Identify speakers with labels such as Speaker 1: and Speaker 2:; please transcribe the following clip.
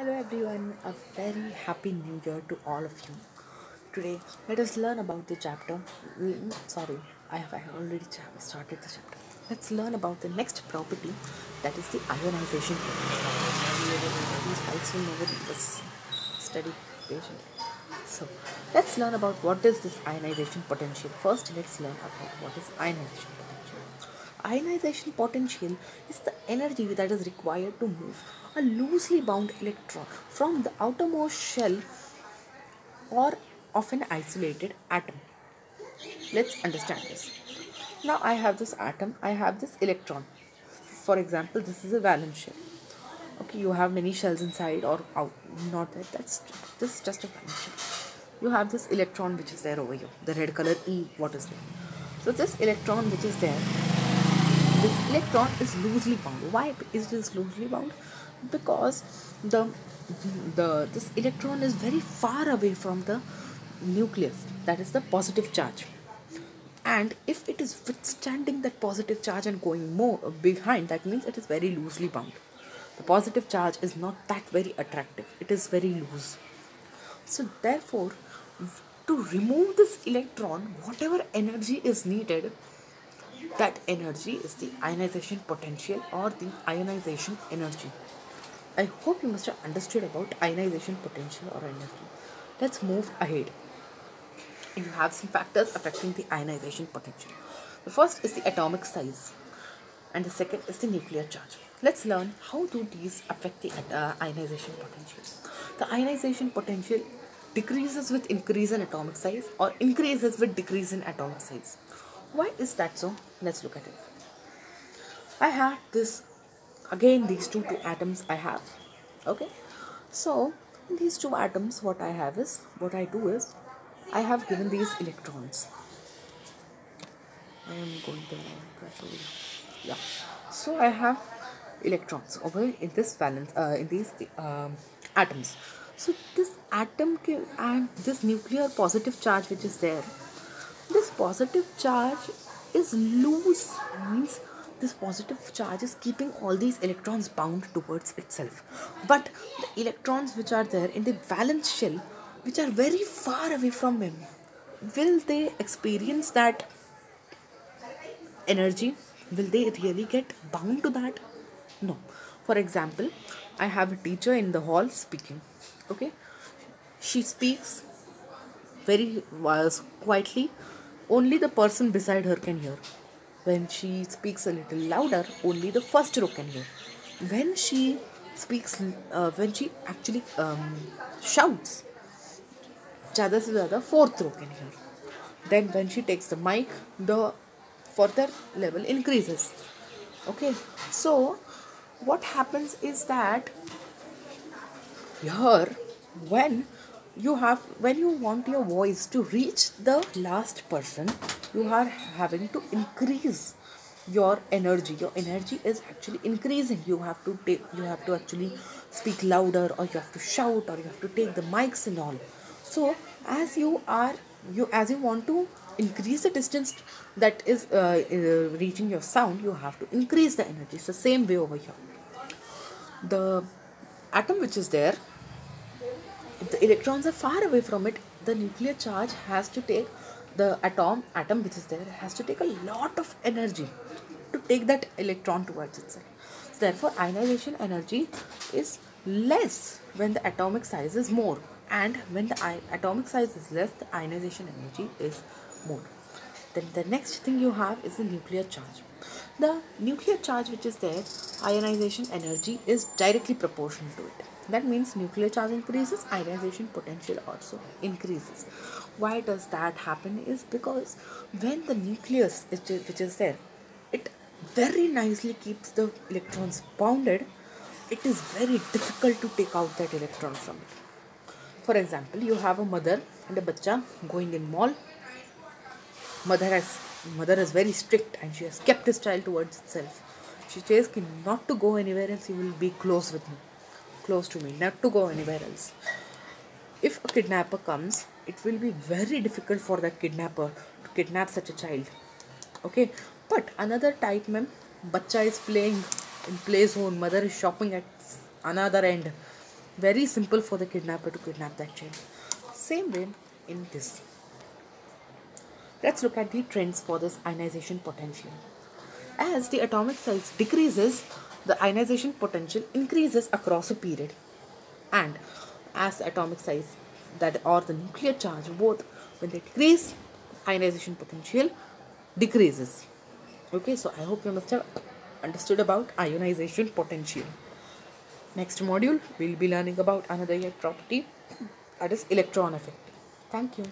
Speaker 1: Hello everyone, a very happy new year to all of you. Today, let us learn about the chapter. Sorry, I have already started the chapter. Let's learn about the next property, that is the ionization potential. These fights will never leave us. Study patiently. So, let's learn about what is this ionization potential. First, let's learn about what is ionization potential. Ionization potential is the energy that is required to move a loosely bound electron from the outermost shell or of an isolated atom. Let's understand this. Now I have this atom, I have this electron. For example, this is a valence shell. Okay, you have many shells inside or out, not that. This is just a valence shell. You have this electron which is there over here, the red color E, what is there? So this electron which is there, this electron is loosely bound. Why is this loosely bound? Because the this electron is very far away from the nucleus, that is the positive charge, and if it is withstanding that positive charge and going more behind, that means it is very loosely bound. The positive charge is not that very attractive, it is very loose. So therefore, to remove this electron, whatever energy is needed, that energy is the ionization potential or the ionization energy. I hope you must have understood about ionization potential or energy. Let's move ahead. You have some factors affecting the ionization potential. The first is the atomic size, and the second is the nuclear charge. Let's learn how do these affect the ionization potential. The ionization potential decreases with increase in atomic size or increases with decrease in atomic size. Why is that so? Let's look at it. I have this, again these two atoms I have. Okay, so in these two atoms, what I do is I have given these electrons. I am going there. Yeah. So I have electrons over in this valence in these atoms. So this atom and this nuclear positive charge which is there, this positive charge is loose, means this positive charge is keeping all these electrons bound towards itself, but the electrons which are there in the valence shell, which are very far away from him, will they experience that energy? Will they really get bound to that? No. For example, I have a teacher in the hall speaking. Okay, she speaks very quietly, only the person beside her can hear. When she speaks a little louder, only the first row can hear. When she speaks, when she actually shouts, ज़्यादा से ज़्यादा fourth row can hear. Then when she takes the mic, the further level increases. Okay, so what happens is that here, when when you want your voice to reach the last person, you are having to increase your energy. Your energy is actually increasing. You have to actually speak louder, or you have to shout, or you have to take the mics and all. So as you want to increase the distance that is reaching your sound, you have to increase the energy. It's the same way over here. The atom which is there, if the electrons are far away from it, the nuclear charge has to take, the atom which is there has to take a lot of energy to take that electron towards itself. So therefore ionization energy is less when the atomic size is more, and when the atomic size is less, the ionization energy is more. Then the next thing you have is the nuclear charge. The nuclear charge which is there, ionization energy is directly proportional to it. That means nuclear charge increases, ionization potential also increases. Why does that happen? Is because when the nucleus which is there, it very nicely keeps the electrons bounded, it is very difficult to take out that electron from it. For example, you have a mother and a bacha going in mall. Mother is very strict, and she has kept his child towards itself. She says not to go anywhere else, he will be close to me, not to go anywhere else. If a kidnapper comes, it will be very difficult for that kidnapper to kidnap such a child. Okay, but another type, bacha is playing in play zone, mother is shopping at another end, very simple for the kidnapper to kidnap that child. Same way in this. Let's look at the trends for this ionization potential. As the atomic size decreases, the ionization potential increases across a period. And as the atomic size that or the nuclear charge both when they decrease, ionization potential decreases. Okay, so I hope you must have understood about ionization potential. Next module, we'll be learning about another yet property, that is electron effect. Thank you.